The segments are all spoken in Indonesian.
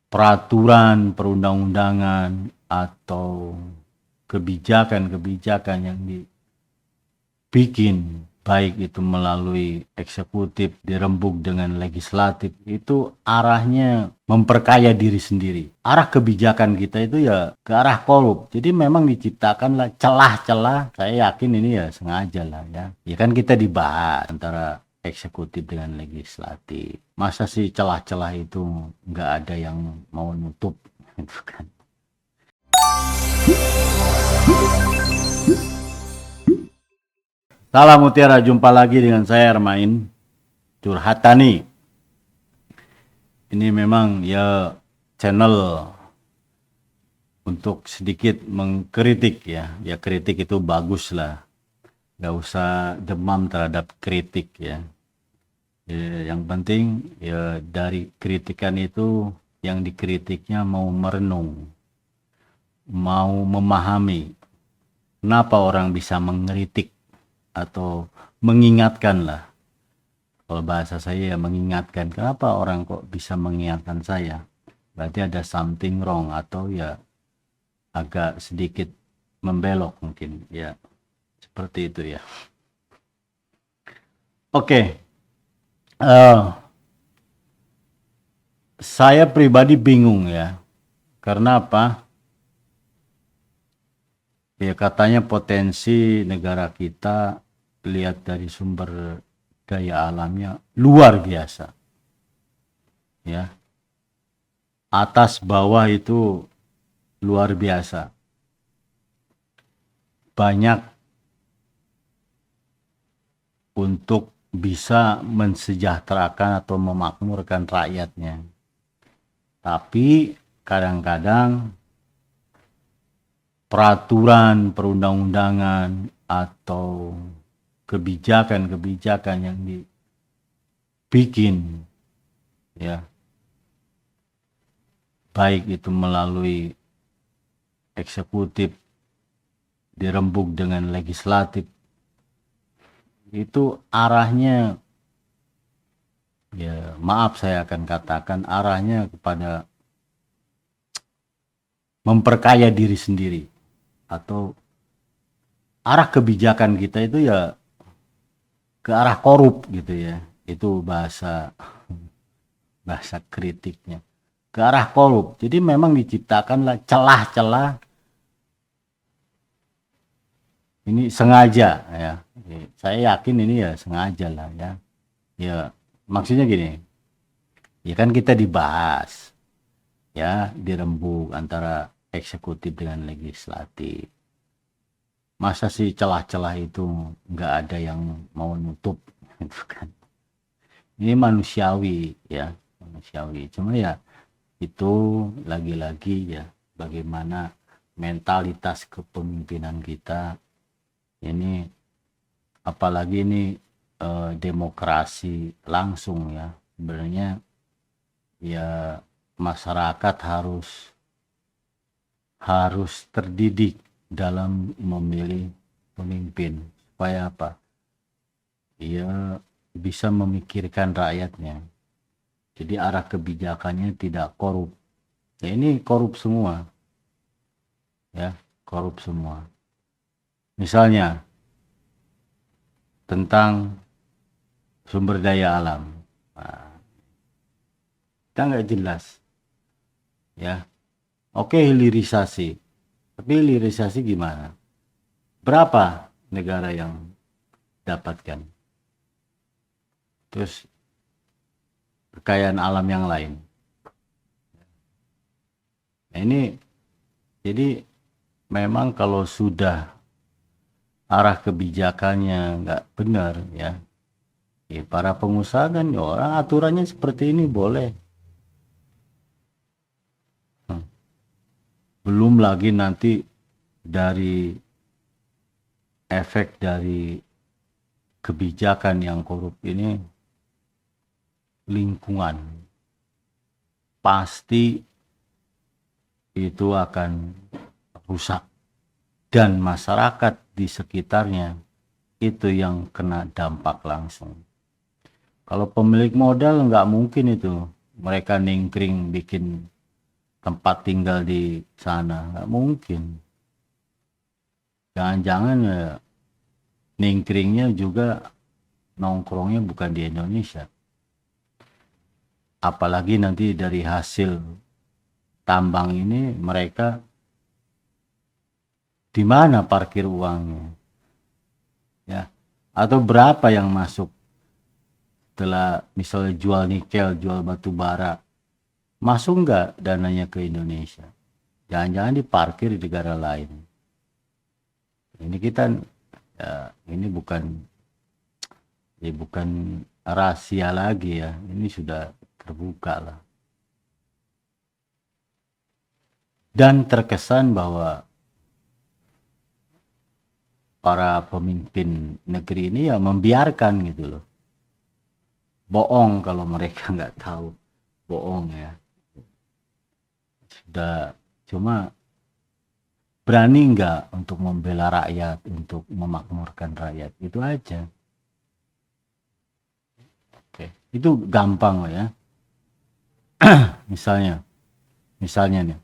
peraturan perundang-undangan atau kebijakan-kebijakan yang dibikin, baik itu melalui eksekutif dirembuk dengan legislatif, itu arahnya memperkaya diri sendiri. Arah kebijakan kita itu ya ke arah korup. Jadi memang diciptakanlah celah-celah, saya yakin ini ya sengaja lah ya. Ya kan kita dibahas antara eksekutif dengan legislatif. Masa sih celah-celah itu nggak ada yang mau nutup gitu kan. Salam Mutiara, jumpa lagi dengan saya Armain Curhatani. Ini memang ya channel untuk sedikit mengkritik ya. Ya kritik itu bagus lah. Gak usah demam terhadap kritik ya. Yang penting ya dari kritikan itu yang dikritiknya mau merenung, mau memahami kenapa orang bisa mengkritik atau mengingatkan lah. Kalau bahasa saya ya mengingatkan, kenapa orang kok bisa mengingatkan saya? Berarti ada something wrong atau ya agak sedikit membelok mungkin ya. Seperti itu ya. Oke. Saya pribadi bingung ya. Karena apa? Ya katanya potensi negara kita lihat dari sumber daya alamnya luar biasa. Ya. Atas bawah itu luar biasa. Banyak untuk bisa mensejahterakan atau memakmurkan rakyatnya. Tapi kadang-kadang peraturan perundang-undangan atau kebijakan-kebijakan yang dibikin ya, baik itu melalui eksekutif dirembuk dengan legislatif, itu arahnya ya maaf saya akan katakan arahnya kepada memperkaya diri sendiri, atau arah kebijakan kita itu ya ke arah korup gitu ya. Itu bahasa kritiknya, ke arah korup. Jadi memang diciptakanlah celah-celah, ini sengaja ya. Saya yakin ini ya sengaja lah ya. Ya maksudnya gini, ya kan kita dibahas ya, dirembuk antara eksekutif dengan legislatif. Masa sih celah-celah itu nggak ada yang mau nutup gitu kan. Ini manusiawi ya, manusiawi. Cuma ya itu lagi-lagi ya bagaimana mentalitas kepemimpinan kita ini, apalagi ini demokrasi langsung ya. Sebenarnya ya masyarakat harus terdidik dalam memilih pemimpin supaya apa? Ia bisa memikirkan rakyatnya. Jadi arah kebijakannya tidak korup. Ya ini korup semua. Ya, korup semua. Misalnya tentang sumber daya alam. Nah, kita nggak jelas. Ya, oke hilirisasi. Tapi hilirisasi gimana? Berapa negara yang dapatkan? Terus kekayaan alam yang lain. Nah ini jadi memang kalau sudah arah kebijakannya nggak benar ya, para pengusaha kan ya orang aturannya seperti ini boleh. Belum lagi nanti dari efek dari kebijakan yang korup ini, lingkungan pasti itu akan rusak dan masyarakat di sekitarnya itu yang kena dampak langsung. Kalau pemilik modal nggak mungkin itu mereka ningkring bikin tempat tinggal di sana, nggak mungkin. Jangan-jangan ya ningkringnya juga nongkrongnya bukan di Indonesia. Apalagi nanti dari hasil tambang ini mereka di mana parkir uangnya, ya? Atau berapa yang masuk setelah misalnya jual nikel, jual batu bara, masuk nggak dananya ke Indonesia? Jangan-jangan diparkir di negara lain. Ini kita, ya, ini bukan rahasia lagi ya, ini sudah terbuka lah. Dan terkesan bahwa para pemimpin negeri ini ya membiarkan gitu loh. Bohong kalau mereka nggak tahu, bohong ya. Sudah, cuma berani nggak untuk membela rakyat, untuk memakmurkan rakyat, itu aja. Oke, itu gampang loh ya. misalnya nih,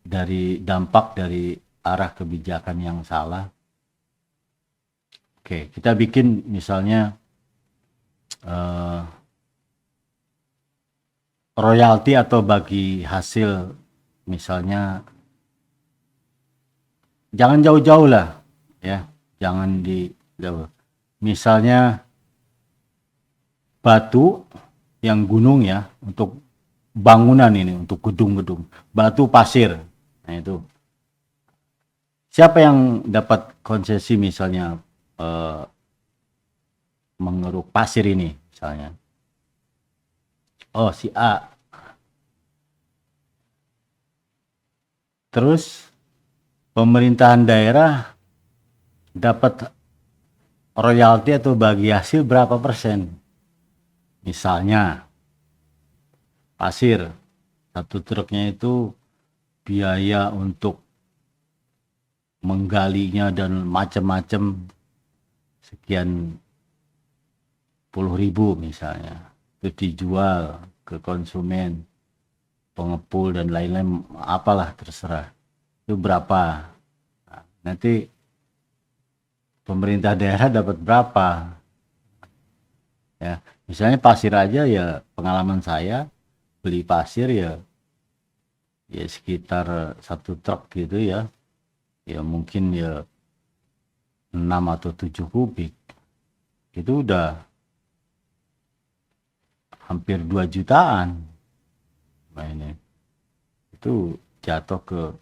dari dampak dari arah kebijakan yang salah. Oke, kita bikin misalnya royalti atau bagi hasil, misalnya jangan jauh-jauh lah ya, jangan di jauh. Misalnya batu yang gunung ya, untuk bangunan ini, untuk gedung-gedung, batu pasir. Nah itu siapa yang dapat konsesi misalnya mengeruk pasir ini misalnya? Oh, si A. Terus pemerintahan daerah dapat royalti atau bagi hasil berapa persen? Misalnya pasir, satu truknya itu biaya untuk menggalinya dan macam-macam sekian puluh ribu misalnya, itu dijual ke konsumen, pengepul dan lain-lain, apalah terserah, itu berapa. Nah, nanti pemerintah daerah dapat berapa ya. Misalnya pasir aja ya, pengalaman saya beli pasir ya sekitar satu truk gitu ya mungkin ya 6 atau 7 kubik, itu udah hampir 2 jutaan. Nah ini itu jatuh ke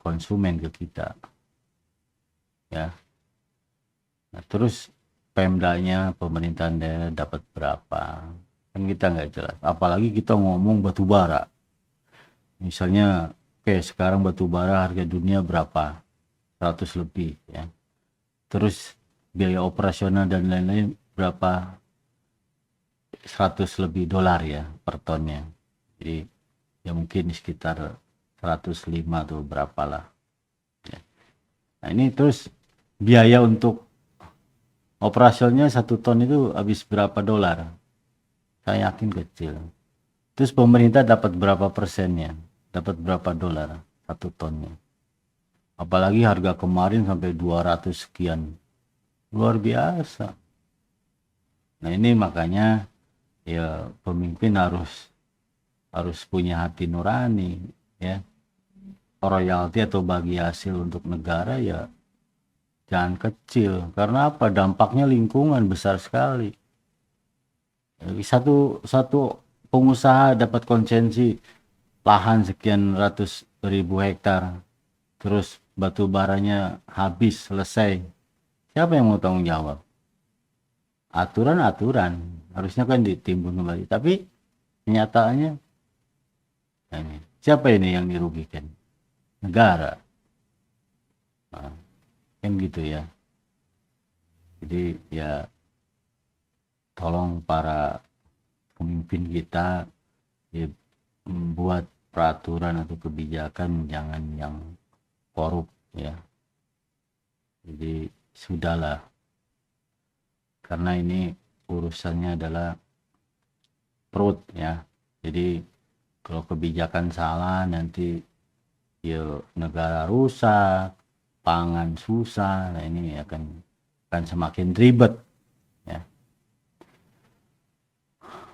konsumen, ke kita ya. Nah, terus Pemdanya, pemerintahan daerah dapat berapa, kan kita nggak jelas. Apalagi kita ngomong batu bara misalnya, oke, sekarang batu bara harga dunia berapa, 100 lebih ya, terus biaya operasional dan lain-lain berapa, 100 lebih dolar ya per tonnya. Jadi ya mungkin sekitar 105 tuh berapa lah ya. Nah ini terus biaya untuk operasionalnya 1 ton itu habis berapa dolar, saya yakin kecil. Terus pemerintah dapat berapa persennya, dapat berapa dolar 1 tonnya. Apalagi harga kemarin sampai 200 sekian, luar biasa. Nah ini makanya ya pemimpin harus punya hati nurani ya. Royalti atau bagi hasil untuk negara ya jangan kecil. Karena apa? Dampaknya lingkungan besar sekali. Satu pengusaha dapat konsesi lahan sekian ratus ribu hektar, terus batu baranya habis, selesai. Siapa yang mau tanggung jawab? Aturan harusnya kan ditimbun kembali, tapi kenyataannya ini, siapa ini yang dirugikan? Negara. Nah, kan gitu ya. Jadi ya tolong para pemimpin kita ya, membuat peraturan atau kebijakan jangan yang korup ya. Jadi sudahlah, karena ini urusannya adalah perut ya. Jadi Kalau kebijakan salah nanti ya negara rusak, pangan susah. Nah ini akan semakin ribet ya.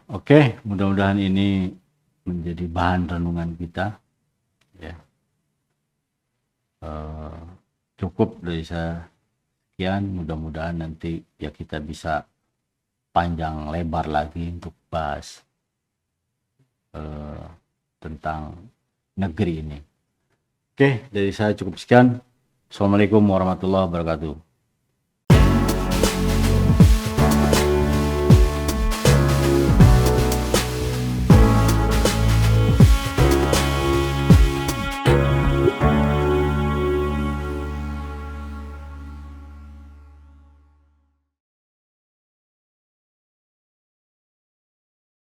Oke, mudah-mudahan ini menjadi bahan renungan kita ya. Cukup dari saya sekian, mudah-mudahan nanti ya kita bisa panjang lebar lagi untuk bahas tentang negeri ini. Oke, dari saya cukup sekian. Assalamualaikum warahmatullahi wabarakatuh.